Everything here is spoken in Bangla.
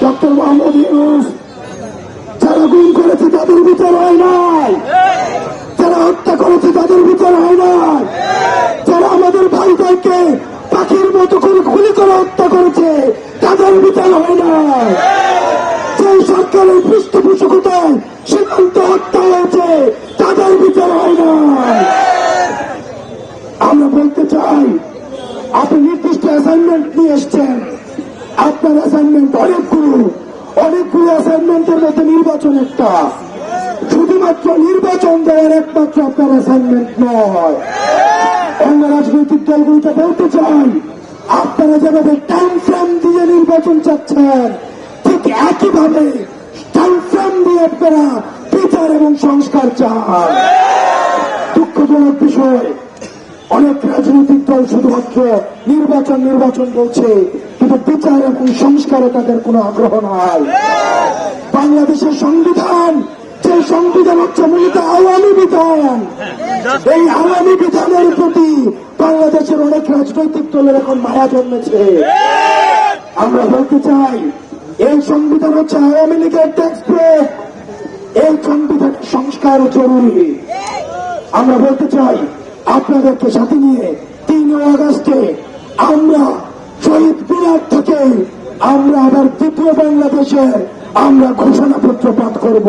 ডক্টর মোহাম্মদ ইউনূস যারা গুম করেছে তাদের বিচার হয় নাই, যারা হত্যা করেছে তাদের বিচার হয় নাই, যারা আমাদের ভাইদেরকে পাখির মতো করে গুলি করে হত্যা করেছে তাদের বিচার হয় নাই, যে সরকারের পৃষ্ঠপোষকতায় সীমান্ত হত্যা হয়েছে তাদের বিচার হয় নাই। আমরা বলতে চাই, আপনি নির্দিষ্ট অ্যাসাইনমেন্ট নিয়ে এসছেন, আপনার অ্যাসাইনমেন্ট অনেকগুলো অ্যাসাইনমেন্টের মধ্যে নির্বাচন একটা, শুধুমাত্র নির্বাচন দেওয়ার একমাত্র আপনার অ্যাসাইনমেন্ট নয়। অন্য রাজনৈতিক দলগুলোকে বলতে চাই, আপনারা যেভাবে টাইম ফ্রেম দিয়ে নির্বাচন চাচ্ছেন, ঠিক একইভাবে টাইম ফ্রেম দিয়ে আপনারা বিচার এবং সংস্কার চান। দুঃখজনক বিষয়, অনেক রাজনৈতিক দল শুধুমাত্র নির্বাচন বলছে, কিন্তু বিচার এবং সংস্কারে তাদের কোনো আগ্রহ নাই। বাংলাদেশের সংবিধান, যে সংবিধান হচ্ছে মূলত আওয়ামী বিধান, এই আওয়ামী বিধানের প্রতি বাংলাদেশের অনেক রাজনৈতিক দলের এখন মায়া জন্মেছে। আমরা বলতে চাই, এই সংবিধান হচ্ছে আওয়ামী লীগের টেক্সট বুক, এই সংবিধান সংস্কার জরুরি। আমরা বলতে চাই, আপনাদেরকে সাথে নিয়ে 3 আগস্টে আমরা শহীদ মিনার থেকে আমরা আবার দ্বিতীয় বাংলাদেশের আমরা ঘোষণাপত্র পাঠ করব।